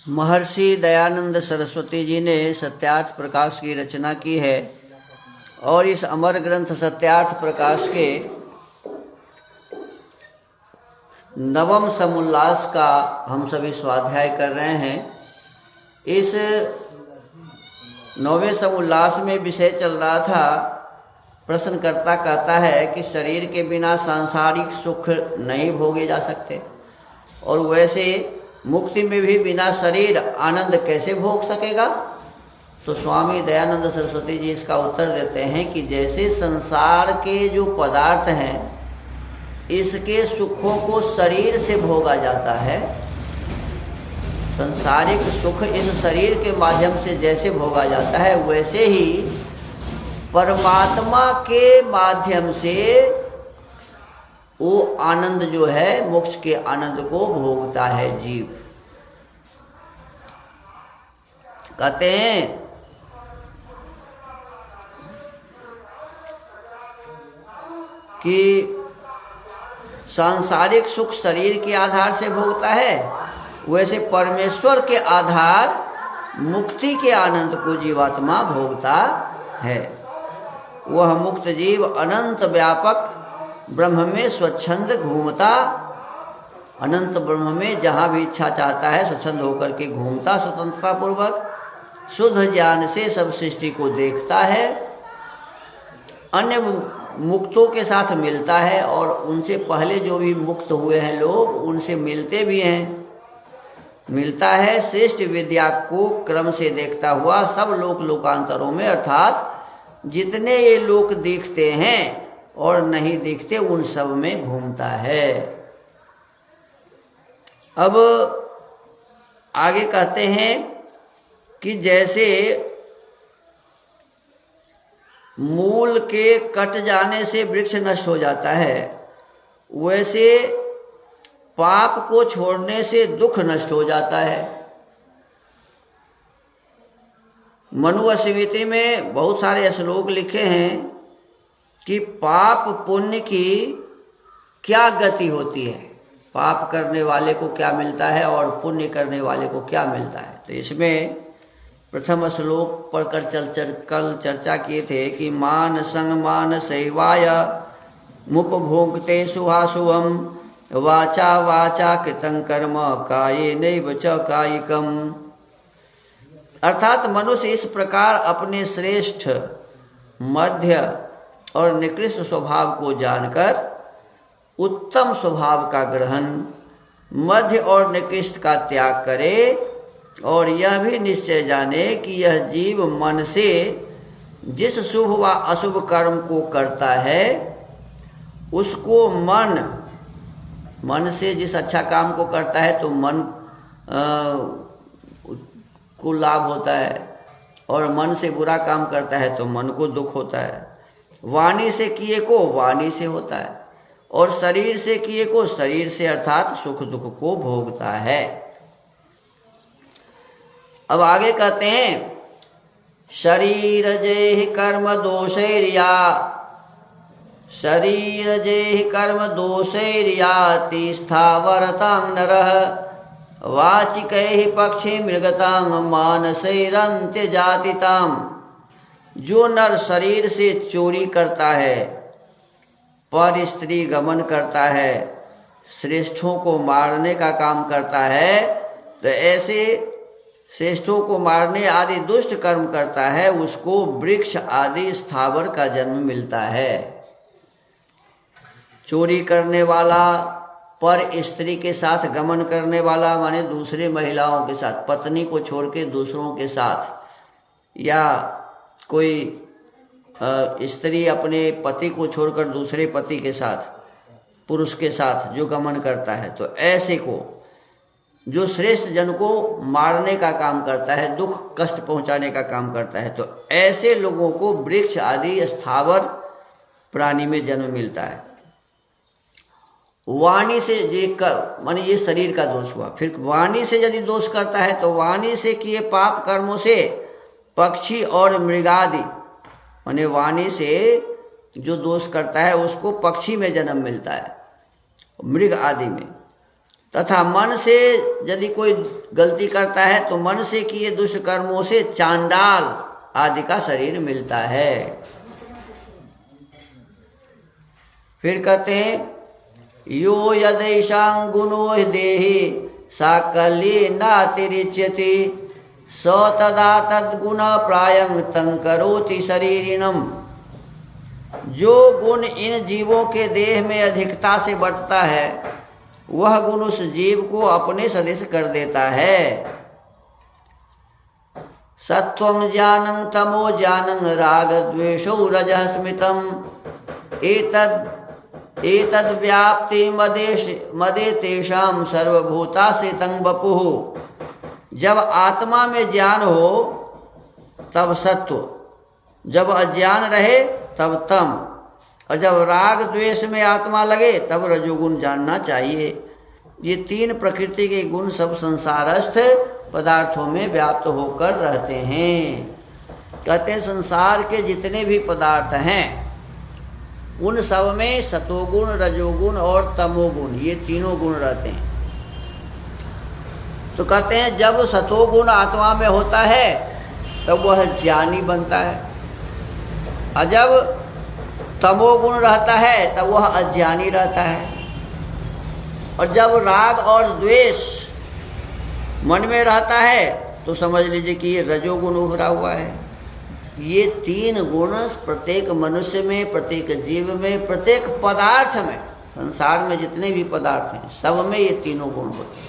महर्षि दयानंद सरस्वती जी ने सत्यार्थ प्रकाश की रचना की है और इस अमर ग्रंथ सत्यार्थ प्रकाश के नवम समुल्लास का हम सभी स्वाध्याय कर रहे हैं। इस नौवें समुल्लास में विषय चल रहा था, प्रश्नकर्ता कहता है कि शरीर के बिना सांसारिक सुख नहीं भोगे जा सकते और वैसे मुक्ति में भी बिना शरीर आनंद कैसे भोग सकेगा। तो स्वामी दयानंद सरस्वती जी इसका उत्तर देते हैं कि जैसे संसार के जो पदार्थ हैं इसके सुखों को शरीर से भोगा जाता है, संसारिक सुख इस शरीर के माध्यम से जैसे भोगा जाता है, वैसे ही परमात्मा के माध्यम से वो आनंद जो है, मोक्ष के आनंद को भोगता है जीव। कहते हैं कि सांसारिक सुख शरीर के आधार से भोगता है, वैसे परमेश्वर के आधार मुक्ति के आनंद को जीवात्मा भोगता है। वह मुक्त जीव अनंत व्यापक ब्रह्म में स्वच्छंद घूमता, अनंत ब्रह्म में जहाँ भी इच्छा चाहता है स्वच्छंद होकर के घूमता, स्वतंत्रता पूर्वक शुद्ध ज्ञान से सब सृष्टि को देखता है, अन्य मुक्तों के साथ मिलता है और उनसे पहले जो भी मुक्त हुए हैं लोग उनसे मिलते भी हैं, मिलता है। श्रेष्ठ विद्या को क्रम से देखता हुआ सब लोक लोकांतरों में, अर्थात जितने ये लोक दिखते हैं और नहीं दिखते उन सब में घूमता है। अब आगे कहते हैं कि जैसे मूल के कट जाने से वृक्ष नष्ट हो जाता है, वैसे पाप को छोड़ने से दुख नष्ट हो जाता है। मनुस्मृति में बहुत सारे श्लोक लिखे हैं कि पाप पुण्य की क्या गति होती है, पाप करने वाले को क्या मिलता है और पुण्य करने वाले को क्या मिलता है। तो इसमें प्रथम श्लोक पढ़कर कल चर्चा किए थे कि मान संग मान शैवाय मुपभोक्ते शुभाशुभम वाचा वाचा कृतं कर्म कायेनैव च कायिकम। अर्थात मनुष्य इस प्रकार अपने श्रेष्ठ, मध्य और निकृष्ट स्वभाव को जानकर उत्तम स्वभाव का ग्रहण, मध्य और निकृष्ट का त्याग करे और यह भी निश्चय जाने कि यह जीव मन से जिस शुभ व अशुभ कर्म को करता है उसको मन से जिस अच्छा काम को करता है तो मन को लाभ होता है और मन से बुरा काम करता है तो मन को दुख होता है। वाणी से किए को वाणी से होता है और शरीर से किए को शरीर से, अर्थात सुख दुख को भोगता है। अब आगे कहते हैं शरीर जेहि कर्म दोषैर्या, शरीर जेहि कर्म दोषैर्याति स्थावरतां नरः वाचिकैहि पक्षि मृगतां मानसैरन्त्यजातितां। जो नर शरीर से चोरी करता है, पर स्त्री गमन करता है, श्रेष्ठों को मारने का काम करता है, तो ऐसे श्रेष्ठों को मारने आदि दुष्ट कर्म करता है, उसको वृक्ष आदि स्थावर का जन्म मिलता है। चोरी करने वाला, पर स्त्री के साथ गमन करने वाला माने दूसरे महिलाओं के साथ, पत्नी को छोड़ के दूसरों के साथ, या कोई स्त्री अपने पति को छोड़कर दूसरे पति के साथ, पुरुष के साथ जो गमन करता है, तो ऐसे को जो श्रेष्ठ जन को मारने का काम करता है, दुख कष्ट पहुंचाने का काम करता है, तो ऐसे लोगों को वृक्ष आदि स्थावर प्राणी में जन्म मिलता है। वाणी से देखकर माने ये शरीर का दोष हुआ, फिर वाणी से यदि दोष करता है तो वाणी से किए पाप कर्मों से पक्षी और मृगादि, माने वाणी से जो दोष करता है उसको पक्षी में जन्म मिलता है, मृग आदि में। तथा मन से यदि कोई गलती करता है तो मन से किए दुष्कर्मों से चांडाल आदि का शरीर मिलता है। फिर कहते हैं यो यदैषां गुणो देहि साकल्ये नातिरिच्यते स तदा तद्गुण प्रायं तं करोति शरीरिणम्। जो गुण इन जीवों के देह में अधिकता से बढ़ता है वह गुण उस जीव को अपने सदृश कर देता है। सत्वं ज्ञानं तमो ज्ञानं राग द्वेषौ रजः स्मितम् एतद् व्याप्ति मदे तेषां सर्वभूताश्रितं वपुः। जब आत्मा में ज्ञान हो तब सत्व, जब अज्ञान रहे तब तम, और जब राग द्वेष में आत्मा लगे तब रजोगुण जानना चाहिए। ये तीन प्रकृति के गुण सब संसारस्थ पदार्थों में व्याप्त होकर रहते हैं। कहते हैं संसार के जितने भी पदार्थ हैं उन सब में सतोगुण, रजोगुण और तमोगुण, ये तीनों गुण रहते हैं। तो कहते हैं जब सतोगुण आत्मा में होता है तब वह ज्ञानी बनता है, और जब तमोगुण रहता है तब वह अज्ञानी रहता है। और जब राग और द्वेष मन में रहता है तो समझ लीजिए कि ये रजोगुण उभरा हुआ है। ये तीन गुण प्रत्येक मनुष्य में, प्रत्येक जीव में, प्रत्येक पदार्थ में, संसार में जितने भी पदार्थ हैं सब में ये तीनों गुण होते हैं।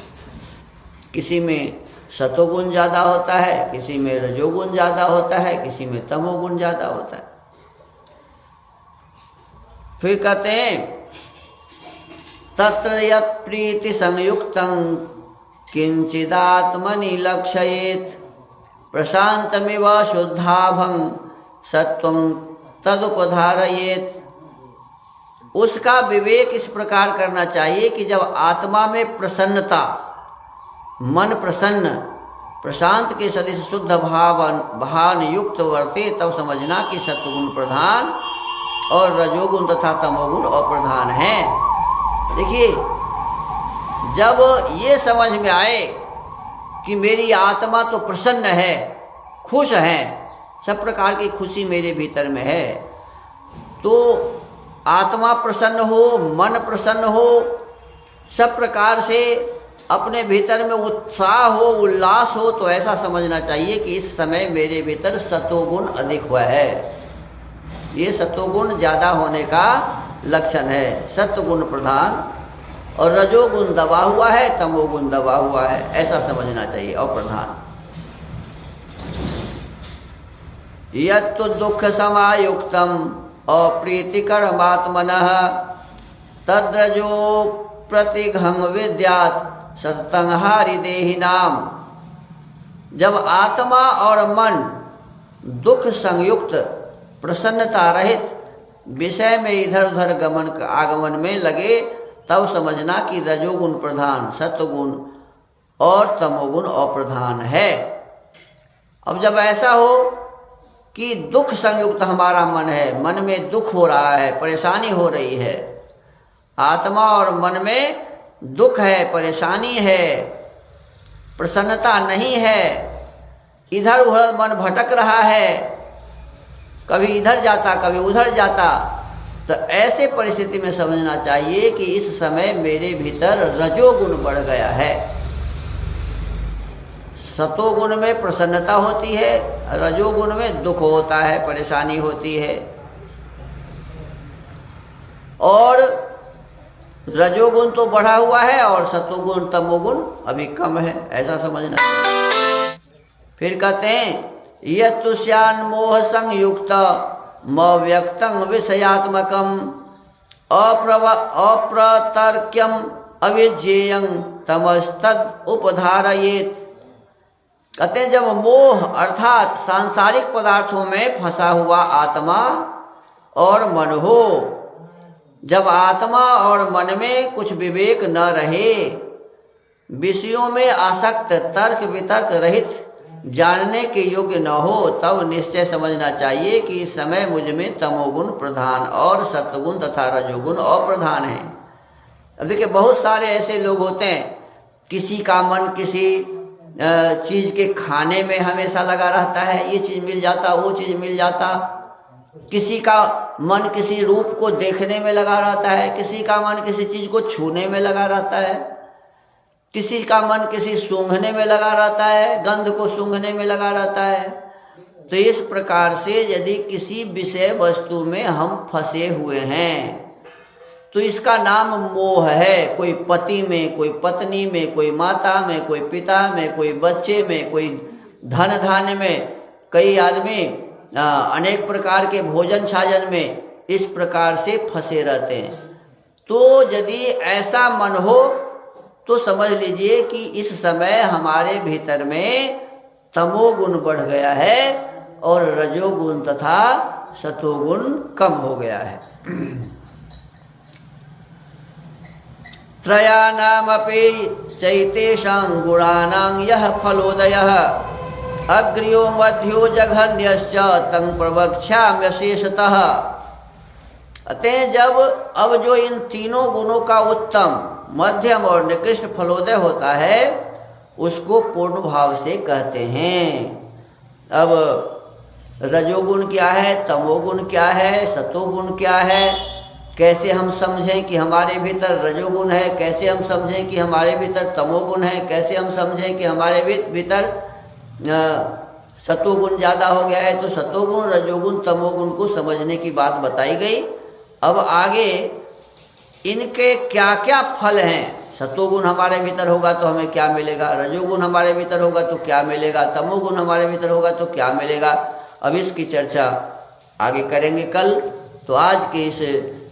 किसी में सतोगुण ज़्यादा होता है, किसी में रजोगुण ज़्यादा होता है, किसी में तमोगुण ज़्यादा होता है। फिर कहते हैं तत्र यत् प्रीति संयुक्तं किंचिदात्मनि लक्षयेत् प्रशांतमिव शुद्धाभं सत्वं तदुपधारयेत्। उसका विवेक इस प्रकार करना चाहिए कि जब आत्मा में प्रसन्नता, मन प्रसन्न प्रशांत के सदृश शुद्ध भान युक्त वर्ते तब समझना कि सत्वगुण प्रधान और रजोगुण तथा तमोगुण अप्रधान है। देखिए जब ये समझ में आए कि मेरी आत्मा तो प्रसन्न है, खुश है, सब प्रकार की खुशी मेरे भीतर में है, तो आत्मा प्रसन्न हो, मन प्रसन्न हो, सब प्रकार से अपने भीतर में उत्साह हो, उल्लास हो, तो ऐसा समझना चाहिए कि इस समय मेरे भीतर सतोगुण अधिक हुआ है। ये सतोगुण ज़्यादा होने का लक्षण है। सत्वगुण प्रधान और रजोगुण दबा हुआ है, तमोगुण दबा हुआ है, ऐसा समझना चाहिए। और प्रधान यत्तु दुख समायुक्तम अप्रीतिकरमात्मनः तद्रजो प्रतिघं विद्यात् सत्संहारि देहिनाम। जब आत्मा और मन दुख संयुक्त, प्रसन्नता रहित विषय में इधर उधर आगमन में लगे तब समझना कि रजोगुण प्रधान, सत्वगुण और तमोगुण अप्रधान है। अब जब ऐसा हो कि दुख संयुक्त हमारा मन है, मन में दुख हो रहा है, परेशानी हो रही है, आत्मा और मन में दुख है, परेशानी है, प्रसन्नता नहीं है, इधर उधर मन भटक रहा है, कभी इधर जाता कभी उधर जाता, तो ऐसे परिस्थिति में समझना चाहिए कि इस समय मेरे भीतर रजोगुण बढ़ गया है। सतोगुण में प्रसन्नता होती है, रजोगुण में दुख होता है, परेशानी होती है, और रजोगुण तो बढ़ा हुआ है और सतोगुण तमोगुण अभी कम है, ऐसा समझना। फिर कहते हैं यत्तुष्यान् मोह संयुक्त व्यक्तं विषयात्मकं अप्रतर्क्यम अविज्ञेयं तमस्तद उपधारयेत्। कहते हैं जब मोह अर्थात सांसारिक पदार्थों में फंसा हुआ आत्मा और मन हो, जब आत्मा और मन में कुछ विवेक न रहे, विषयों में आसक्त, तर्क वितर्क रहित, जानने के योग्य न हो, तब निश्चय समझना चाहिए कि इस समय मुझ में तमोगुण प्रधान और सत्वगुण तथा रजोगुण अप्रधान है। अब देखिए बहुत सारे ऐसे लोग होते हैं, किसी का मन किसी चीज के खाने में हमेशा लगा रहता है, ये चीज मिल जाता वो चीज मिल जाता। किसी का मन किसी रूप को देखने में लगा रहता है, किसी का मन किसी चीज को छूने में लगा रहता है, किसी का मन किसी सूंघने में लगा रहता है, गंध को सूंघने में लगा रहता है। तो इस प्रकार से यदि किसी विषय वस्तु में हम फंसे हुए हैं तो इसका नाम मोह है। कोई पति में, कोई पत्नी में, कोई माता में, कोई पिता में, कोई बच्चे में, कोई धन धान्य में, कई आदमी अनेक प्रकार के भोजन छाजन में इस प्रकार से फंसे रहते हैं। तो यदि ऐसा मन हो तो समझ लीजिए कि इस समय हमारे भीतर में तमोगुण बढ़ गया है और रजोगुण तथा सतोगुण कम हो गया है। त्रयाणामपि चैतेषां गुणानां यः फलोदयः अग्र्यो मध्यो जघन्यश्च तं प्रवक्ष्याम्यशेषतः। अतः जब अब जो इन तीनों गुणों का उत्तम, मध्यम और निकृष्ट फलोदय होता है उसको पूर्ण भाव से कहते हैं। अब रजोगुण क्या है, तमोगुण क्या है, सतोगुण क्या है, कैसे हम समझें कि हमारे भीतर रजोगुण है, कैसे हम समझें कि हमारे भीतर तमोगुण है, कैसे हम समझें कि हमारे भीतर सतोगुण ज़्यादा हो गया है। तो सतोगुण, रजोगुण, तमोगुण को समझने की बात बताई गई। अब आगे इनके क्या क्या फल हैं। सतोगुण हमारे भीतर होगा तो हमें क्या मिलेगा, रजोगुण हमारे भीतर होगा तो क्या मिलेगा, तमोगुण हमारे भीतर होगा तो क्या मिलेगा। अब इसकी चर्चा आगे करेंगे कल। तो आज के इस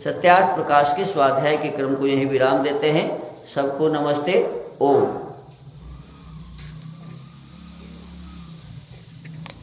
सत्यार्थ प्रकाश के स्वाध्याय के क्रम को यहीं विराम देते हैं। सबको नमस्ते। ओम।